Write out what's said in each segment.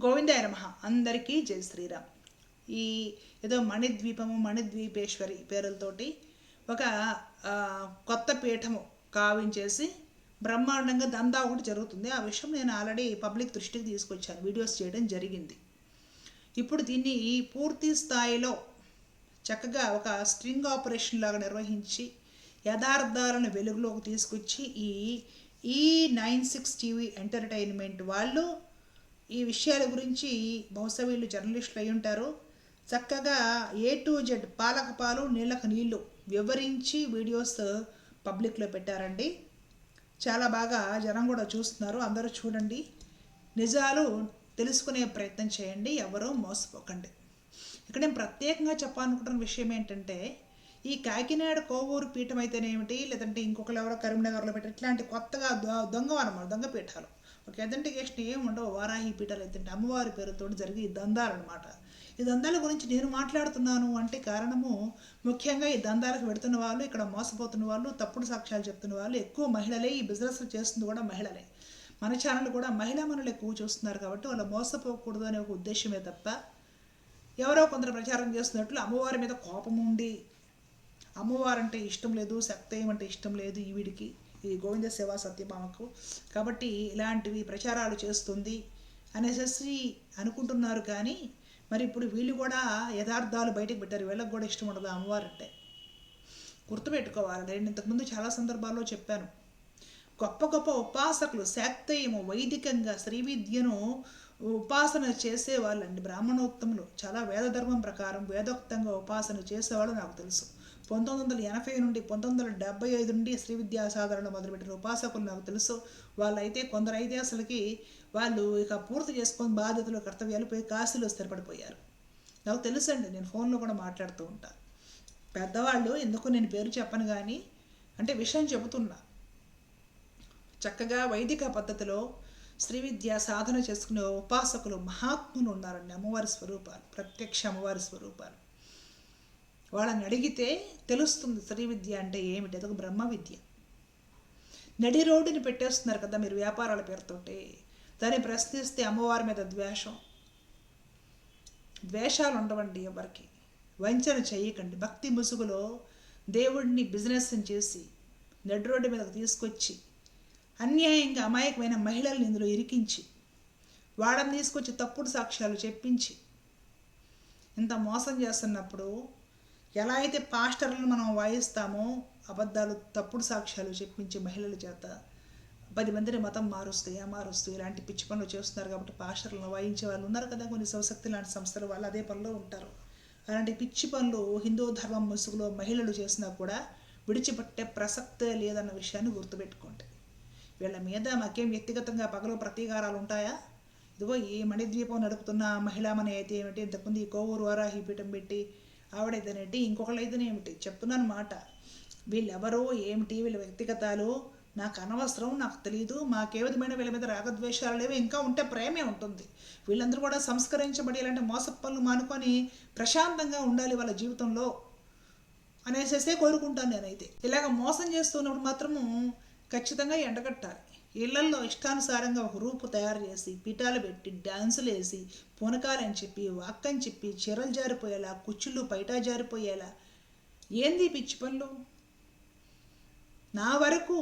గోవిందాయ నమః. అందరికీ జై శ్రీరామ్. ఈ ఏదో మణిద్వీపము మణిద్వీపేశ్వరి పేరులతోటి ఒక కొత్త పీఠము కావించేసి బ్రహ్మాండంగా దందా ఒకటి జరుగుతుంది. ఆ విషయం నేను ఆల్రెడీ పబ్లిక్ దృష్టికి తీసుకొచ్చాను, వీడియోస్ చేయడం జరిగింది. ఇప్పుడు దీన్ని పూర్తి స్థాయిలో చక్కగా ఒక స్ట్రింగ్ ఆపరేషన్ లాగా నిర్వహించి యథార్థాలను వెలుగులోకి తీసుకొచ్చి ఈ 96 టీవీ ఎంటర్టైన్మెంట్ వాళ్ళు ఈ విషయాల గురించి బహుశా వీళ్ళు జర్నలిస్టులు అయి ఉంటారు. చక్కగా A to Z పాలకు పాలు నీళ్ళకు నీళ్ళు వివరించి వీడియోస్ పబ్లిక్లో పెట్టారండి. చాలా బాగా జనం కూడా చూస్తున్నారు. అందరూ చూడండి, నిజాలు తెలుసుకునే ప్రయత్నం చేయండి, ఎవరూ మోసపోకండి. ఇక్కడ నేను ప్రత్యేకంగా చెప్పాలనుకుంటున్న విషయం ఏంటంటే, ఈ కాకినాడ కోవూరు పీఠం అయితేనేమిటి, లేదంటే ఇంకొకరు ఎవరో కరీంనగర్లో పెట్టారు, ఇట్లాంటి కొత్తగా దొంగవన్నమాట, దొంగ పీఠాలు. ఒక అథెంటికేషన్ ఏమి ఉండవు. వారాహి పీఠాలు అయితే అమ్మవారి పేరుతో జరిగే ఈ దందాలన్నమాట. ఈ దందాల గురించి నేను మాట్లాడుతున్నాను అంటే కారణము ముఖ్యంగా ఈ దందాలకు పెడుతున్న వాళ్ళు, ఇక్కడ మోసపోతున్న వాళ్ళు, తప్పుడు సాక్ష్యాలు చెప్తున్న వాళ్ళు ఎక్కువ మహిళలే. ఈ బిజినెస్ చేస్తుంది కూడా మహిళలే. మన ఛానల్ కూడా మహిళా మనులు ఎక్కువ చూస్తున్నారు కాబట్టి వాళ్ళు మోసపోకూడదు అనే ఒక ఉద్దేశమే తప్ప ఎవరో కొందరు ప్రచారం చేస్తున్నట్లు అమ్మవారి మీద కోపం ఉండి అమ్మవారంటే ఇష్టం లేదు, శక్తేయం అంటే ఇష్టం లేదు ఈవిడికి, ఈ గోవింద సేవా సత్యభామకు, కాబట్టి ఇలాంటివి ప్రచారాలు చేస్తుంది అనేసి అనుకుంటున్నారు. కానీ మరి ఇప్పుడు వీళ్ళు కూడా యథార్థాలు బయటకు పెట్టారు. వీళ్ళకి కూడా ఇష్టం ఉండదు అమ్మవారంటే. గుర్తుపెట్టుకోవాలి. నేను ఇంతకుముందు చాలా సందర్భాల్లో చెప్పాను, గొప్ప గొప్ప ఉపాసకులు శాక్తేయము వైదికంగా శ్రీ విద్యను ఉపాసన చేసేవాళ్ళండి, బ్రాహ్మణోత్తములు. చాలా వేదధర్మం ప్రకారం వేదోక్తంగా ఉపాసన చేసేవాళ్ళు నాకు తెలుసు. 1980 నుండి 1975 నుండి శ్రీ విద్యా సాధనలు మొదలుపెట్టిన ఉపాసకులు నాకు తెలుసు. వాళ్ళైతే కొందరైతే అసలుకి వాళ్ళు ఇక పూర్తి చేసుకొని బాధ్యతలు కర్తవ్యాలు పోయి కాశీలో స్థిరపడిపోయారు. నాకు తెలుసండి, నేను ఫోన్లో కూడా మాట్లాడుతూ ఉంటాను. పెద్దవాళ్ళు, ఎందుకు నేను పేరు చెప్పను కానీ, అంటే విషయం చెబుతున్నా. చక్కగా వైదిక పద్ధతిలో శ్రీ విద్యా సాధన చేసుకునే ఉపాసకులు మహాత్ములు ఉన్నారండి. అమ్మవారి స్వరూపాలు, ప్రత్యక్ష అమ్మవారి స్వరూపాలు. వాళ్ళని అడిగితే తెలుస్తుంది శ్రీ విద్య అంటే ఏమిటి. అదొక బ్రహ్మ విద్య. నడి రోడ్డుని పెట్టేస్తున్నారు కదా మీరు వ్యాపారాల పేరుతోటి. దాన్ని ప్రశ్నిస్తే అమ్మవారి మీద ద్వేషాలు ఉండవండి ఎవరికి. వంచన చేయకండి. భక్తి ముసుగులో దేవుడిని బిజినెస్ చేసి నడి రోడ్డు మీదకు తీసుకొచ్చి అన్యాయంగా అమాయకమైన మహిళల్ని ఇందులో ఇరికించి వాళ్ళని తీసుకొచ్చి తప్పుడు సాక్ష్యాలు చెప్పించి ఇంత మోసం చేస్తున్నప్పుడు ఎలా అయితే పాస్టర్లను మనం వాయిస్తామో అబద్ధాలు తప్పుడు సాక్ష్యాలు చెప్పించి మహిళల చేత 10 మందిని మతం మారుస్తూ ఇలాంటి పిచ్చి పనులు చేస్తున్నారు. కాబట్టి పాస్టర్లను వాయించే వాళ్ళు ఉన్నారు కదా, కొన్ని శివశక్తి లాంటి సంస్థలు, వాళ్ళు అదే పనిలో ఉంటారు. అలాంటి పిచ్చి పనులు హిందూ ధర్మం ముసుగులో మహిళలు చేసినా కూడా విడిచిపెట్టే ప్రసక్తే లేదన్న విషయాన్ని గుర్తుపెట్టుకోండి. వీళ్ళ మీద మాకేం వ్యక్తిగతంగా పగలు ప్రతీకారాలు ఉంటాయా? ఇదిగో ఈ మణిద్వీపం నడుపుతున్న మహిళామణి అయితే ఏమిటి, ఇంతకుముందు ఈ కోవూరు వారాహి పీఠం పెట్టి ఆవిడైతేనేమిటి, ఇంకొకళ్ళైతేనేమిటి, చెప్తున్నాను మాట. వీళ్ళెవరో ఏమిటి, వీళ్ళ వ్యక్తిగతాలు నాకు అనవసరం, నాకు తెలియదు. మాకే విధమైన వీళ్ళ మీద రాగద్వేషాలు లేవు. ఇంకా ఉంటే ప్రేమే ఉంటుంది. వీళ్ళందరూ కూడా సంస్కరించబడి ఇలాంటి మోసపు పనులు మానుకొని ప్రశాంతంగా ఉండాలి వాళ్ళ జీవితంలో అనేసేసే కోరుకుంటాను నేనైతే. ఇలాగ మోసం చేస్తున్నప్పుడు మాత్రము ఖచ్చితంగా ఎండగట్టాలి. ఇళ్లల్లో ఇష్టానుసారంగా ఒక రూపు తయారు చేసి పీఠాలు పెట్టి డ్యాన్సులు వేసి పూనకాలని చెప్పి వాక్కని చెప్పి చీరలు జారిపోయేలా, కుచ్చుళ్ళు పైటా జారిపోయేలా ఏంది పిచ్చి పనులు. నా వరకు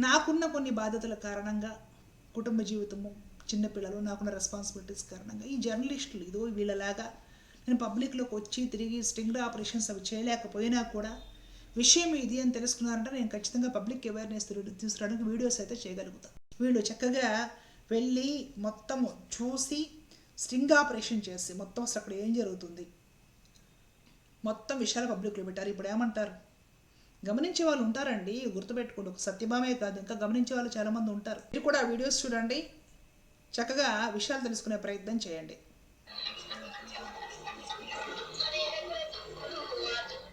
నాకున్న కొన్ని బాధ్యతల కారణంగా, కుటుంబ జీవితము, చిన్నపిల్లలు, నాకున్న రెస్పాన్సిబిలిటీస్ కారణంగా ఈ జర్నలిస్టులు ఇదో వీళ్ళలాగా నేను పబ్లిక్లోకి వచ్చి తిరిగి స్టింగ్ ఆపరేషన్స్ అవి చేయలేకపోయినా కూడా విషయం ఇది అని తెలుసుకున్నారంటే నేను ఖచ్చితంగా పబ్లిక్ అవేర్నెస్ తీసుకురావడానికి వీడియోస్ అయితే చేయగలుగుతాను. వీళ్ళు చక్కగా వెళ్ళి మొత్తము చూసి స్టింగ్ ఆపరేషన్ చేసి మొత్తం అసలు అక్కడ ఏం జరుగుతుంది మొత్తం విషయాలు పబ్లిక్లో పెట్టారు. ఇప్పుడు ఏమంటారు, గమనించే వాళ్ళు ఉంటారండి, గుర్తుపెట్టుకోండి. ఒక సత్యభామే కాదు, ఇంకా గమనించే వాళ్ళు చాలామంది ఉంటారు. మీరు కూడా వీడియోస్ చూడండి, చక్కగా విషయాలు తెలుసుకునే ప్రయత్నం చేయండి.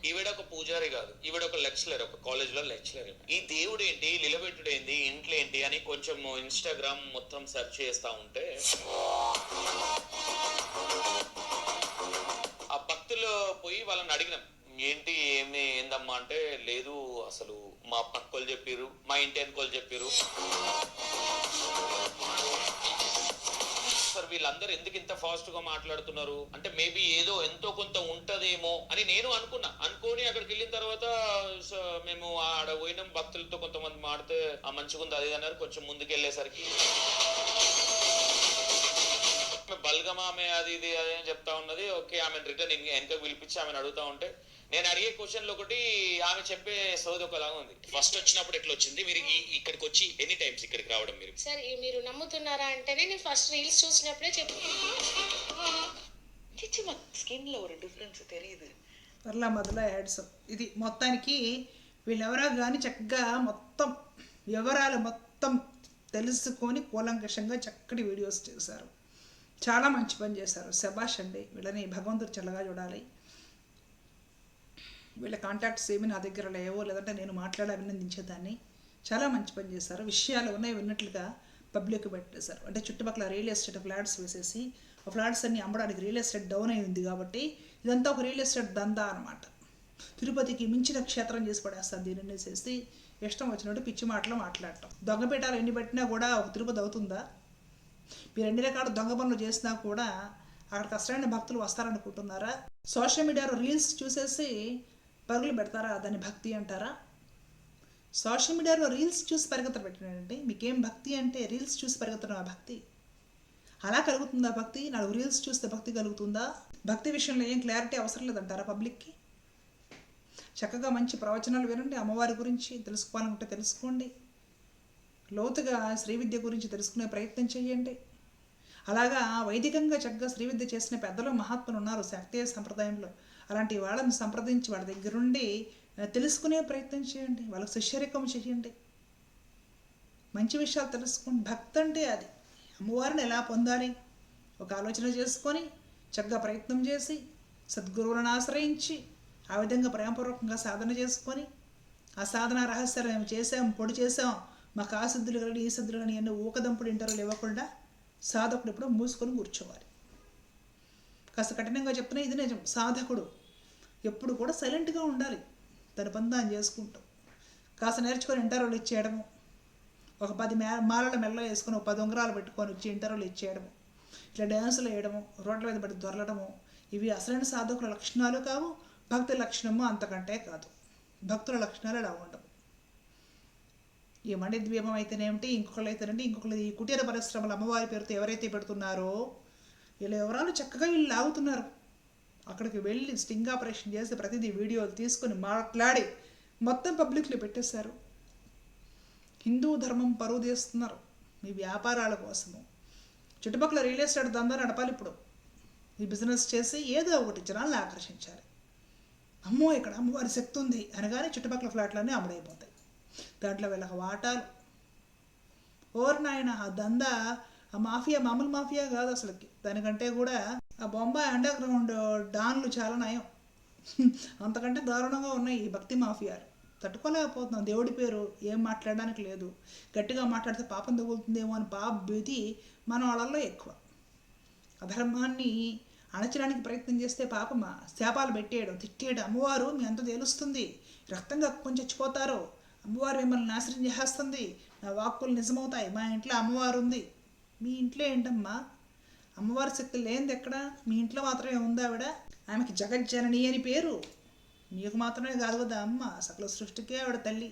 ఈవిడ ఒక పూజారి కాదు, ఈవిడ ఒక లెక్చరర్, ఒక కాలేజ్ లో లెక్చరర్. ఈ దేవుడు ఏంటి, నిలబెట్టుడు ఏంటి, ఇంట్లో ఏంటి అని కొంచెం ఇన్స్టాగ్రామ్ మొత్తం సెర్చ్ చేస్తా ఉంటే ఆ భక్తులు పోయి వాళ్ళని అడిగినాం, ఏంటి ఏందమ్మా అంటే, లేదు అసలు మా పక్కోళ్ళు చెప్పిర్రు, మా ఇంటి వెనుకోళ్ళు చెప్పిర్రు. వీళ్ళందరూ ఎందుకు ఇంత ఫాస్ట్ గా మాట్లాడుతున్నారు అంటే మేబీ ఏదో ఎంతో కొంత ఉంటదేమో అని నేను అనుకొని అక్కడికి వెళ్ళిన తర్వాత మేము ఆడ పోయినాం భక్తులతో కొంతమంది మాడితే మంచిగా ఉంది అది అన్నారు. కొంచెం ముందుకు వెళ్ళేసరికి బల్గం ఆమె అది ఇది అని చెప్తా ఉన్నది. ఓకే, ఆమె రిటర్న్ వెనక పిలిపించి ఆమెను అడుగుతా ఉంటే నేను అడిగే క్వశ్చన్లు ఒకటి, ఆమె చెప్పే సోది ఒకలాగా ఉంది. ఫస్ట్ వచ్చినప్పుడు ఎట్లా వచ్చింది, మీరు ఇక్కడికి వచ్చి ఎన్ని టైమ్స్ ఇక్కడికి రావడం మీరు? సార్ మీరు నమ్ముతున్నారా అంటేనే నేను ఫస్ట్ రీల్స్ చూసినప్పుడే స్కిన్ లో ஒரு డిఫరెన్స్ తెలియదు. పర్లా మొదల యాడ్స్ ఇది మొత్తానికి వీళ్ళెవరో కానీ చక్కగా మొత్తం వివరాలు మొత్తం తెలుసుకొని కూలంకషంగా చక్కటి వీడియోస్ చేశారు. చాలా మంచి పని చేశారు. శభాష్ అండి. వీళ్ళని భగవంతుడు చల్లగా చూడాలి. వీళ్ళ కాంటాక్ట్స్ ఏమి నా దగ్గర లేవో, లేదంటే నేను మాట్లాడి అభినందించేదాన్ని. చాలా మంచి పని చేశారు. విషయాలు ఉన్నాయి విన్నట్లుగా పబ్లిక్ పెట్టేశారు. అంటే చుట్టుపక్కల రియల్ ఎస్టేట్ ఫ్లాట్స్ వేసేసి ఆ ఫ్లాట్స్ అన్ని అమ్మడానికి రియల్ ఎస్టేట్ డౌన్ అయి ఉంది కాబట్టి ఇదంతా ఒక రియల్ ఎస్టేట్ దందా అనమాట. తిరుపతికి మించిన క్షేత్రం చేసి పడేస్తారు దీనిని చేసి ఇష్టం వచ్చినట్టు పిచ్చి మాటలు మాట్లాడటం. దొంగపీఠాలు ఎన్ని పెట్టినా కూడా ఒక తిరుపతి అవుతుందా? మీరు ఎన్ని రకాల దొంగ పనులు చేసినా కూడా అక్కడ కష్టమైన భక్తులు వస్తారనుకుంటున్నారా? సోషల్ మీడియాలో రీల్స్ చూసేసి పరుగులు పెడతారా? దాన్ని భక్తి అంటారా? సోషల్ మీడియాలో రీల్స్ చూసి పరిగెత్తలు పెట్టినాడండి. మీకేం భక్తి అంటే రీల్స్ చూసి పరిగెత్తడం భక్తి? అలా కలుగుతుందా భక్తి? 4 రీల్స్ చూస్తే భక్తి కలుగుతుందా? భక్తి విషయంలో ఏం క్లారిటీ అవసరం లేదంటారా పబ్లిక్కి? చక్కగా మంచి ప్రవచనాలు వినండి. అమ్మవారి గురించి తెలుసుకోవాలనుకుంటే తెలుసుకోండి. లోతుగా శ్రీవిద్య గురించి తెలుసుకునే ప్రయత్నం చేయండి. అలాగా వైదికంగా చక్కగా శ్రీవిద్య చేసిన పెద్దలు మహాత్ములు ఉన్నారు శాక్తీయ సంప్రదాయంలో. అలాంటి వాళ్ళని సంప్రదించి వాళ్ళ దగ్గరుండి తెలుసుకునే ప్రయత్నం చేయండి. వాళ్ళకి శిష్యరికం చేయండి. మంచి విషయాలు తెలుసుకోండి. భక్తి అంటే అది. అమ్మవారిని ఎలా పొందాలి ఒక ఆలోచన చేసుకొని చక్కగా ప్రయత్నం చేసి సద్గురువులను ఆశ్రయించి ఆ విధంగా ప్రేమపూర్వకంగా సాధన చేసుకొని ఆ సాధన రహస్యాలు మేము చేసాం, పొడి చేసాం, మాకు ఆ సిద్ధులు కానీ ఈ సిద్ధులు కానీ అన్నీ ఊకదంపుడు ఇంటర్వ్యూలు ఇవ్వకుండా సాధకుడు ఎప్పుడో మూసుకొని కూర్చోవాలి. కాస్త కఠినంగా చెప్తున్నా ఇది నిజం. సాధకుడు ఎప్పుడు కూడా సైలెంట్గా ఉండాలి. తన పని తాను చేసుకుంటాం. కాస్త నేర్చుకొని ఇంటర్వ్యూలు ఇచ్చేయడము, ఒక 10 మాలల మెల్ల వేసుకొని 10 ఉంగరాలు పెట్టుకొని వచ్చి ఇంటర్వ్యూలు ఇచ్చేయడము, ఇట్లా డ్యాన్సులు వేయడము, రోడ్ల మీద పడి దొరలడము, ఇవి అసలైన సాధకుల లక్షణాలు కావు. భక్తి లక్షణము అంతకంటే కాదు. భక్తుల లక్షణాలు ఇలా ఉండవు. ఈ మణిద్వీపం అయితేనేమిటి, ఇంకొకళ్ళు అయితేనండి, ఇంకొకళ్ళు ఈ కుటీర పరిశ్రమలు అమ్మవారి పేరుతో ఎవరైతే పెడుతున్నారో వీళ్ళ వివరాలు చక్కగా వీళ్ళు లాగుతున్నారు. అక్కడికి వెళ్ళి స్టింగ్ ఆపరేషన్ చేసి ప్రతిదీ వీడియోలు తీసుకొని మాట్లాడి మొత్తం పబ్లిక్లో పెట్టేశారు. హిందూ ధర్మం పరువు తీస్తున్నారు మీ వ్యాపారాల కోసము. చుట్టుపక్కల రియల్ ఎస్టేట్ దందా నడపాలి. ఇప్పుడు ఈ బిజినెస్ చేసి ఏదో ఒకటి జనాలను ఆకర్షించాలి. అమ్మో ఇక్కడ అమ్మవారి శక్తి ఉంది అనగానే చుట్టుపక్కల ఫ్లాట్లన్నీ అమ్ముడైపోతాయి. దాంట్లో వీళ్ళకి వాటాలు. ఓర్ నాయన ఆ దందా, ఆ మాఫియా మామూలు మాఫియా కాదు అసలుకి. దానికంటే కూడా ఆ బొంబాయి అండర్ గ్రౌండ్ డాన్లు చాలా నయం. అంతకంటే దారుణంగా ఉన్నాయి ఈ భక్తి మాఫియాలు. తట్టుకోలేకపోతున్నాం. దేవుడి పేరు ఏం మాట్లాడడానికి లేదు. గట్టిగా మాట్లాడితే పాపం తగులుతుందేమో అని భీతి మన వాళ్ళల్లో ఎక్కువ. అధర్మాన్ని అణచడానికి ప్రయత్నం చేస్తే పాపమా, శాపాలు పెట్టేయడం, తిట్టేయడం. అమ్మవారు మీ అంత తేలుస్తుంది, రక్తంగా కొంచెం చచ్చిపోతారు, అమ్మవారు మిమ్మల్ని నాశనం చేస్తుంది, నా వాక్కులు నిజమవుతాయి, మా ఇంట్లో అమ్మవారు ఉంది. మీ ఇంట్లో ఏంటమ్మా? అమ్మవారి శక్తి లేనిది ఎక్కడ? మీ ఇంట్లో మాత్రమే ఉంది ఆవిడ. ఆమెకి జగజ్జనని అని పేరు. నీకు మాత్రమే కాదు కదా అమ్మ, సకల సృష్టికే ఆవిడ తల్లి.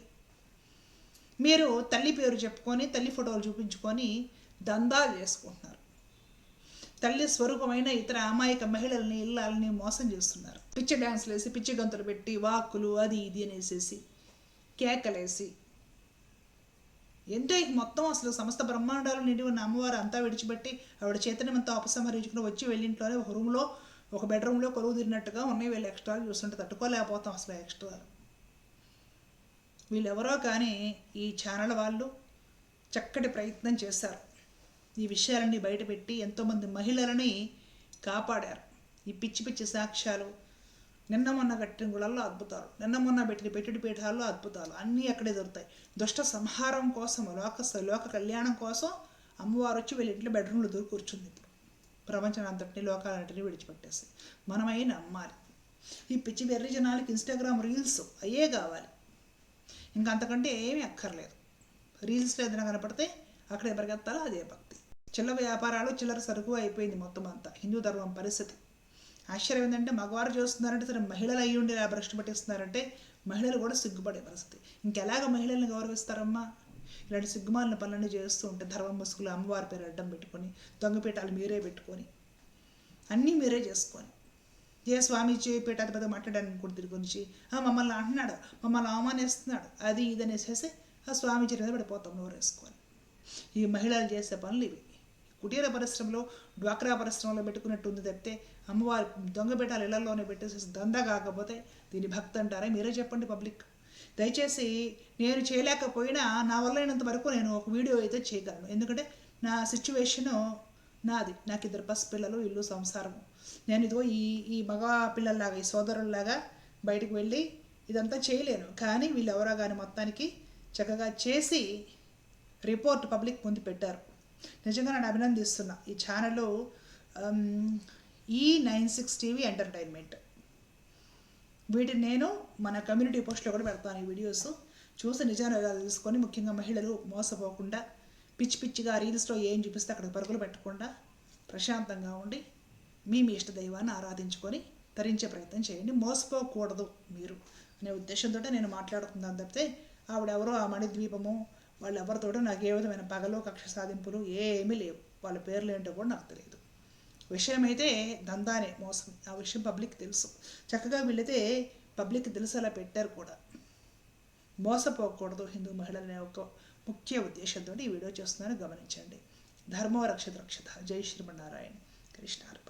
మీరు తల్లి పేరు చెప్పుకొని తల్లి ఫోటోలు చూపించుకొని దందాలు చేసుకుంటున్నారు. తల్లి స్వరూపమైన ఇతర అమాయక మహిళల్ని ఇళ్ళని మోసం చేస్తున్నారు. పిచ్చి డ్యాన్స్లు వేసి పిచ్చి గంతులు పెట్టి వాక్కులు అది ఇది అనేసేసి కేకలేసి ఎంతో మొత్తం అసలు సమస్త బ్రహ్మాండాలు నిండి ఉన్న అమ్మవారు అంతా విడిచిపెట్టి ఆవిడ చైతన్యమంతా ఉపసంహరించుకుని వచ్చి వెళ్ళింట్లోనే ఒక రూమ్లో ఒక బెడ్రూమ్లో కొలువు తీరినట్టుగా ఉన్నాయి. వీళ్ళు ఎక్స్ట్రాలు చూస్తుంటే తట్టుకోలేకపోతాం అసలు ఎక్స్ట్రాలు. వీళ్ళెవరో కానీ ఈ ఛానల్ వాళ్ళు చక్కటి ప్రయత్నం చేశారు. ఈ విషయాలన్నీ బయటపెట్టి ఎంతోమంది మహిళలని కాపాడారు. ఈ పిచ్చి పిచ్చి సాక్ష్యాలు, నిన్న మొన్న కట్టిన గుళ్ళల్లో అద్భుతాలు, నిన్న మొన్న పెట్టిన పెట్టుడి పీఠాల్లో అద్భుతాలు అన్నీ అక్కడే దొరుకుతాయి. దుష్ట సంహారం కోసం, లోక కళ్యాణం కోసం అమ్మవారు వచ్చి వీళ్ళ ఇంట్లో బెడ్రూమ్లో దూరి కూర్చుంది. ఇప్పుడు ప్రపంచం అంతటినీ లోకాలంటినీ విడిచిపెట్టేసి మనమై నమ్మాలి. ఈ పిచ్చి వెర్రి జనాలకి ఇన్స్టాగ్రామ్ రీల్స్ అయ్యే కావాలి, ఇంకా అంతకంటే ఏమీ అక్కర్లేదు. రీల్స్లో ఏదైనా కనపడితే అక్కడే పరిగెత్తాలో అదే భక్తి. చిల్లర వ్యాపారాలు చిల్లర సరుకు అయిపోయింది మొత్తం అంతా హిందూ ధర్మం పరిస్థితి. ఆశ్చర్యం ఏంటంటే మగవారు చేస్తున్నారంటే సరే మహిళలు అయ్యి ఉండి ఇలా భ్రష్టు పట్టిస్తున్నారంటే మహిళలు కూడా సిగ్గుపడే పరిస్థితి. ఇంకెలాగ మహిళల్ని గౌరవిస్తారమ్మా? ఇలాంటి సిగ్గుమాలిన పనులన్నీ చేస్తూ ఉంటే ధర్మం ముసుగులు అమ్మవారి పేరు అడ్డం పెట్టుకొని దొంగపీఠాలు మీరే పెట్టుకొని అన్నీ మీరే చేసుకొని ఏ స్వామీజీ పీఠాధిపతి మాట్లాడడానికి కూడా తిరిగి గురించి మమ్మల్ని అంటున్నాడు, మమ్మల్ని అవమానిస్తున్నాడు, అది ఇది అనేసేసి ఆ స్వామీజీ మీద పడిపోతాం నోరేసుకొని. ఈ మహిళలు చేసే పనులు ఇవి. కుటీర పరిశ్రమలో డ్వాక్రా పరిశ్రమలో పెట్టుకున్నట్టు ఉంది తప్పితే అమ్మవారి దొంగపీఠాలు ఇళ్లలోనే పెట్టేసేసి దందా కాకపోతే దీని భక్తి అంటారా? మీరే చెప్పండి పబ్లిక్. దయచేసి నేను చేయలేకపోయినా నా వల్ల అయినంత వరకు నేను ఒక వీడియో అయితే చేయగలను. ఎందుకంటే నా సిచ్యువేషను నాది, నాకు 2 పసిపిల్లలు, ఇల్లు, సంసారము. నేను ఇదిగో ఈ మగ పిల్లల్లాగా ఈ సోదరుల్లాగా బయటకు వెళ్ళి ఇదంతా చేయలేను. కానీ వీళ్ళు ఎవరో కానీ మొత్తానికి చక్కగా చేసి రిపోర్ట్ పబ్లిక్ ముందు పెట్టారు. నిజంగా నేను అభినందిస్తున్నా. ఈ ఛానల్ E96 టీవీ ఎంటర్టైన్మెంట్, వీటిని నేను మన కమ్యూనిటీ పోస్ట్లో కూడా పెడతాను. ఈ వీడియోస్ చూసి నిజంగా తెలుసుకొని ముఖ్యంగా మహిళలు మోసపోకుండా పిచ్చి పిచ్చిగా రీల్స్లో ఏం చూపిస్తే అక్కడ పరుగులు పెట్టకుండా ప్రశాంతంగా ఉండి మీ ఇష్ట దైవాన్ని ఆరాధించుకొని తరించే ప్రయత్నం చేయండి. మోసపోకూడదు మీరు అనే ఉద్దేశంతో నేను మాట్లాడుతున్నాను తప్పితే ఆవిడెవరో ఆ మణిద్వీపము వాళ్ళు ఎవరితోటో నాకు ఏ విధమైన పగలో కక్ష సాధింపులు ఏమీ లేవు. వాళ్ళ పేర్లు ఏంటో కూడా నాకు తెలియదు. విషయం అయితే దందానే, మోసం. ఆ విషయం పబ్లిక్ తెలుసు. చక్కగా వీళ్ళైతే పబ్లిక్ తెలిసేలా పెట్టారు కూడా. మోసపోకూడదు హిందూ మహిళలనే ఒక ముఖ్య ఉద్దేశంతో ఈ వీడియో చేస్తున్నాను, గమనించండి. ధర్మో రక్షత రక్షత. జై శ్రీమన్నారాయణ. కృష్ణారు.